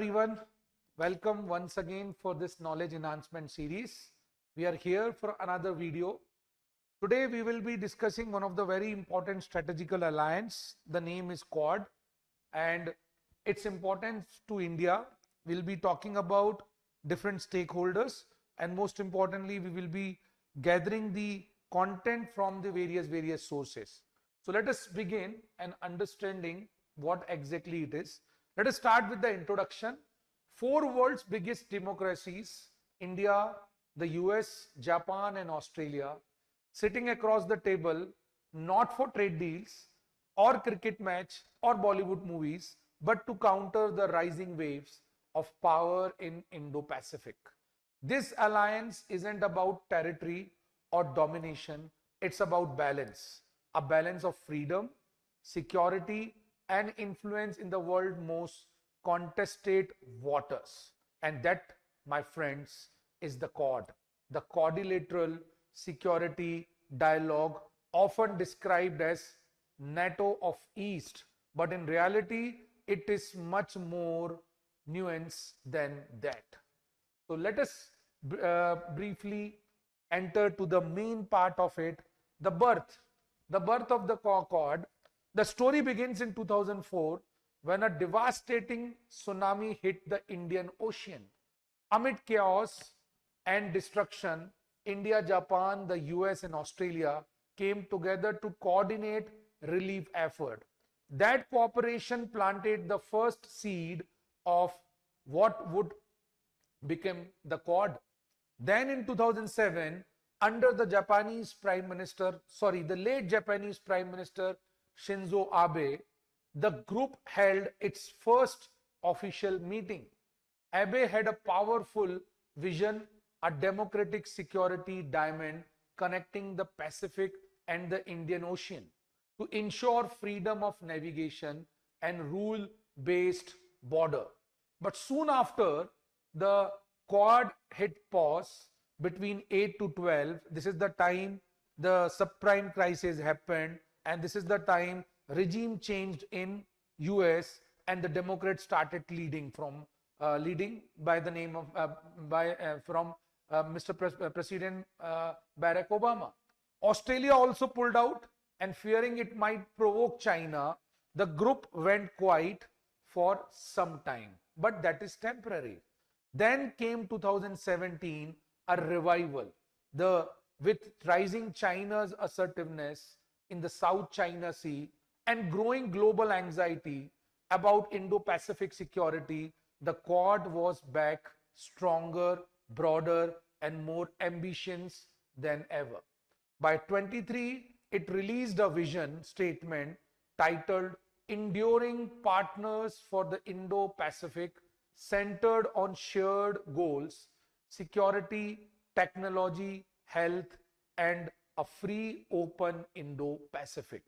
everyone, welcome once again for this knowledge enhancement series. We are here for another video. Today we will be discussing one of the very important strategical alliance. The name is Quad and its importance to India. We'll be talking about different stakeholders and most importantly we will be gathering the content from the various sources. So let us begin and understanding what exactly it is. Let us start with the introduction. Four world's biggest democracies, India, the US, Japan and Australia, sitting across the table, not for trade deals or cricket match or Bollywood movies, but to counter the rising waves of power in Indo-Pacific. This alliance isn't about territory or domination, it's about balance. A balance of freedom, security and influence in the world's most contested waters. And that, my friends, is the Quad, the Quadrilateral Security Dialogue, often described as NATO of East, but in reality, it is much more nuanced than that. So let us briefly enter to the main part of it, the birth of the Quad. The story begins in 2004 when a devastating tsunami hit the Indian Ocean. Amid chaos and destruction, India, Japan, the US and Australia came together to coordinate relief effort. That cooperation planted the first seed of what would become the Quad. Then in 2007, under the late Japanese Prime Minister Shinzo Abe, the group held its first official meeting. Abe had a powerful vision, a democratic security diamond connecting the Pacific and the Indian Ocean to ensure freedom of navigation and rule-based border. But soon after, the Quad hit pause between 8 to 12. This is the time the subprime crisis happened, and this is the time regime changed in US and the Democrats started leading by the name of Mr. President Barack Obama. Australia also pulled out, and fearing it might provoke China, the group went quiet for some time, but that is temporary. Then came 2017, a revival. With rising China's assertiveness in the South China Sea and growing global anxiety about Indo-Pacific security, the Quad was back stronger, broader and more ambitious than ever. By 23, it released a vision statement titled Enduring Partners for the Indo-Pacific, centered on shared goals, security, technology, health and a free, open Indo-Pacific.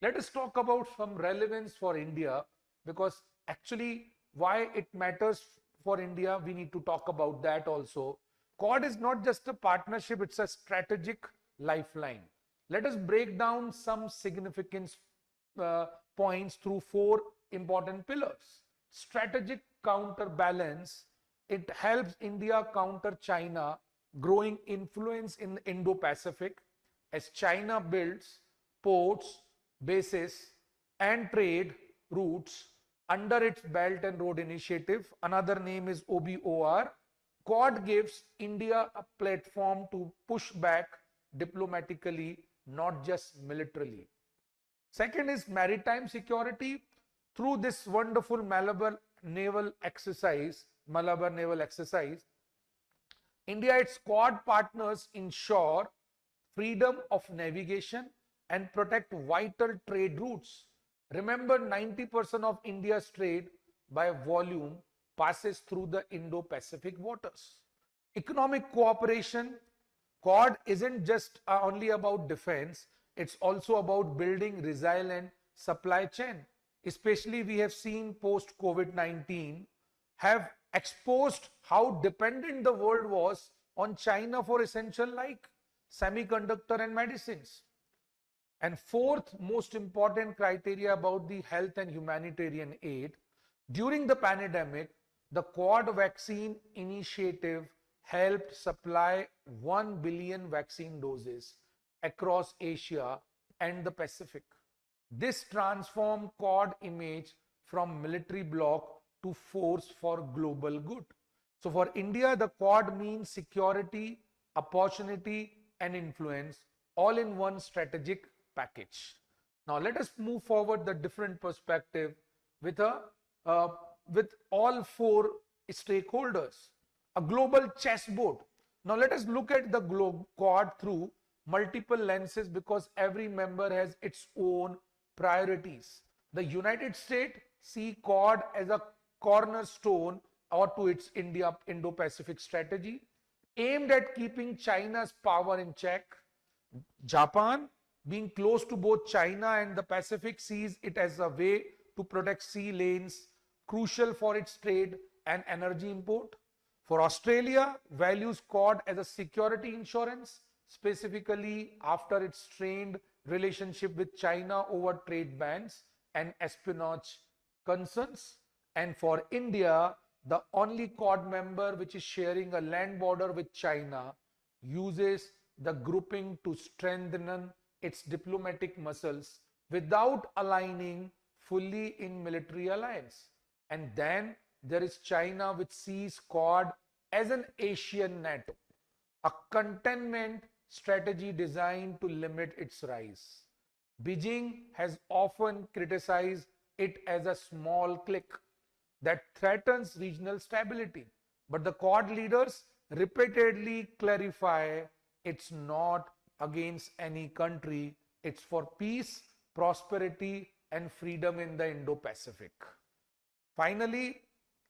Let us talk about some relevance for India, because actually why it matters for India, we need to talk about that also. Quad is not just a partnership, it's a strategic lifeline. Let us break down some significant points through four important pillars. Strategic counterbalance. It helps India counter China growing influence in the Indo-Pacific as China builds ports, bases and trade routes under its Belt and Road Initiative. Another name is OBOR. Quad gives India a platform to push back diplomatically, not just militarily. Second is maritime security. Through this wonderful Malabar naval exercise, India, its Quad partners ensure freedom of navigation and protect vital trade routes. Remember, 90% of India's trade by volume passes through the Indo-Pacific waters. Economic cooperation. Quad isn't just only about defense, it's also about building resilient supply chain. Especially we have seen post-COVID-19 have exposed how dependent the world was on China for essential like semiconductor and medicines. And fourth most important criteria about the health and humanitarian aid. During the pandemic, the Quad vaccine initiative helped supply 1 billion vaccine doses across Asia and the Pacific. This transformed Quad image from military bloc to force for global good. So for India, the Quad means security, opportunity, and influence all in one strategic package. Now let us move forward the different perspective with with all four stakeholders. A global chessboard. Now let us look at the Quad through multiple lenses because every member has its own priorities. The United States see Quad as a cornerstone or to its Indo-Pacific strategy aimed at keeping China's power in check. Japan, being close to both China and the Pacific, sees it as a way to protect sea lanes crucial for its trade and energy import. For Australia, values Quad as a security insurance, specifically after its strained relationship with China over trade bans and espionage concerns. And for India, the only Quad member which is sharing a land border with China, uses the grouping to strengthen its diplomatic muscles without aligning fully in military alliance. And then there is China, which sees Quad as an Asian NATO, a containment strategy designed to limit its rise. Beijing has often criticized it as a small clique that threatens regional stability, but the Quad leaders repeatedly clarify it's not against any country, it's for peace, prosperity, and freedom in the Indo-Pacific. Finally,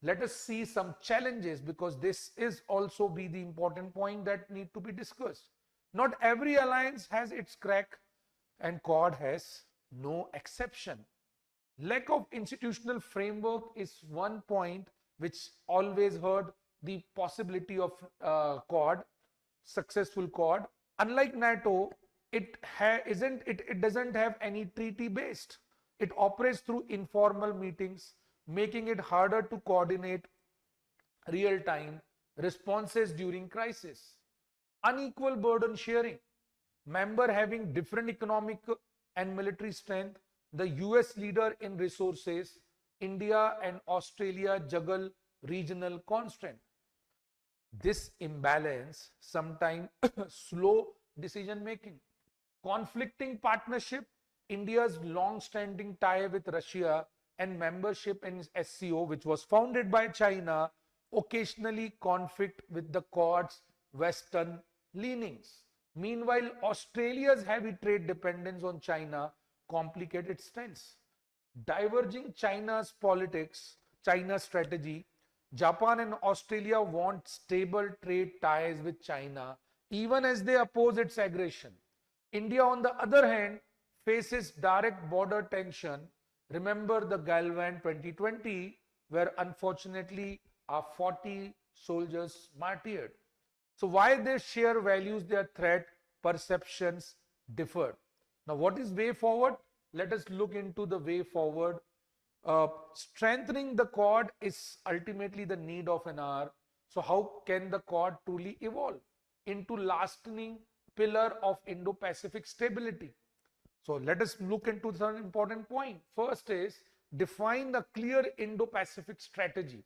let us see some challenges because this is also be the important point that need to be discussed. Not every alliance has its crack and Quad has no exception. Lack of institutional framework is one point which always heard the possibility of successful Quad. Unlike NATO, it doesn't have any treaty based. It operates through informal meetings, making it harder to coordinate real-time responses during crisis. Unequal burden sharing. Member having different economic and military strength, the US leader in resources, India and Australia juggle regional constraint. This imbalance sometimes slow decision making. Conflicting partnership, India's long-standing tie with Russia and membership in SCO, which was founded by China, occasionally conflict with the Quad's Western leanings. Meanwhile, Australia's heavy trade dependence on China complicates its stance. Diverging China's politics, China's strategy, Japan and Australia want stable trade ties with China, even as they oppose its aggression. India, on the other hand, faces direct border tension. Remember the Galwan 2020, where unfortunately our 40 soldiers martyred. So while they share values, their threat perceptions differ. Now, what is way forward? Let us look into the way forward. Strengthening the Quad is ultimately the need of an hour. So how can the Quad truly evolve into lasting pillar of Indo-Pacific stability? So let us look into some important point. First is define a clear Indo-Pacific strategy.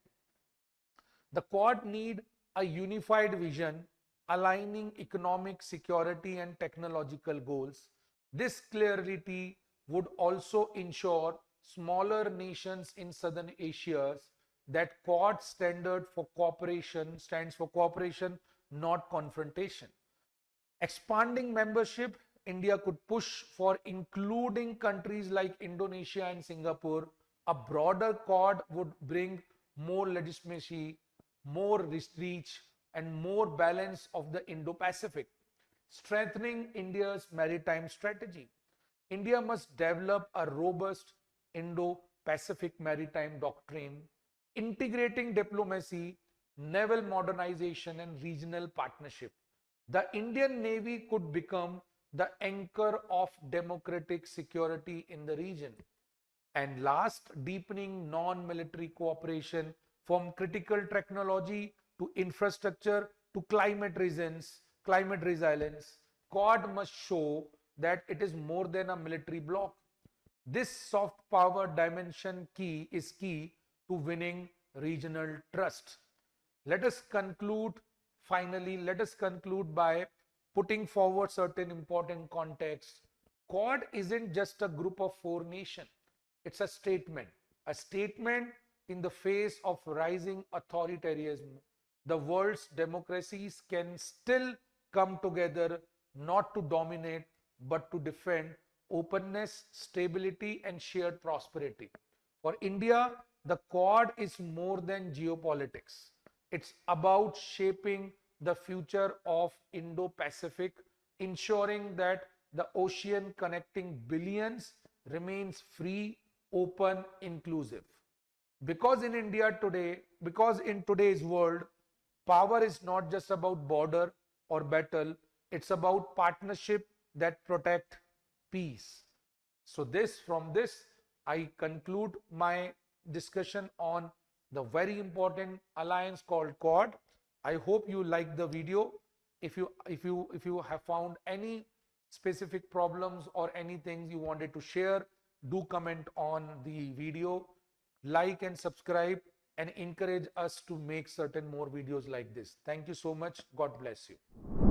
The Quad need a unified vision aligning economic, security and technological goals. This clarity would also ensure smaller nations in Southern Asia that Quad stands for cooperation, not confrontation. Expanding membership, India could push for including countries like Indonesia and Singapore. A broader Quad would bring more legitimacy, more reach, and more balance of the Indo-Pacific. Strengthening India's maritime strategy. India must develop a robust Indo-Pacific maritime doctrine, integrating diplomacy, naval modernization, and regional partnership. The Indian Navy could become the anchor of democratic security in the region. And last, deepening non-military cooperation from critical technology to infrastructure to climate resilience, Quad must show that it is more than a military bloc. This soft power dimension is key to winning regional trust. Let us conclude by putting forward certain important context. Quad isn't just a group of 4 nations. It's a statement in the face of rising authoritarianism. The world's democracies can still come together not to dominate but to defend openness, stability, and shared prosperity. For India, the Quad is more than geopolitics. It's about shaping the future of Indo-Pacific, ensuring that the ocean connecting billions remains free, open, inclusive. Because in today's world, power is not just about border or battle, it's about partnership that protect peace. So from this, I conclude my discussion on the very important alliance called Quad. I hope you like the video. If you have found any specific problems or anything you wanted to share, do comment on the video, like and subscribe, and encourage us to make certain more videos like this. Thank you so much. God bless you.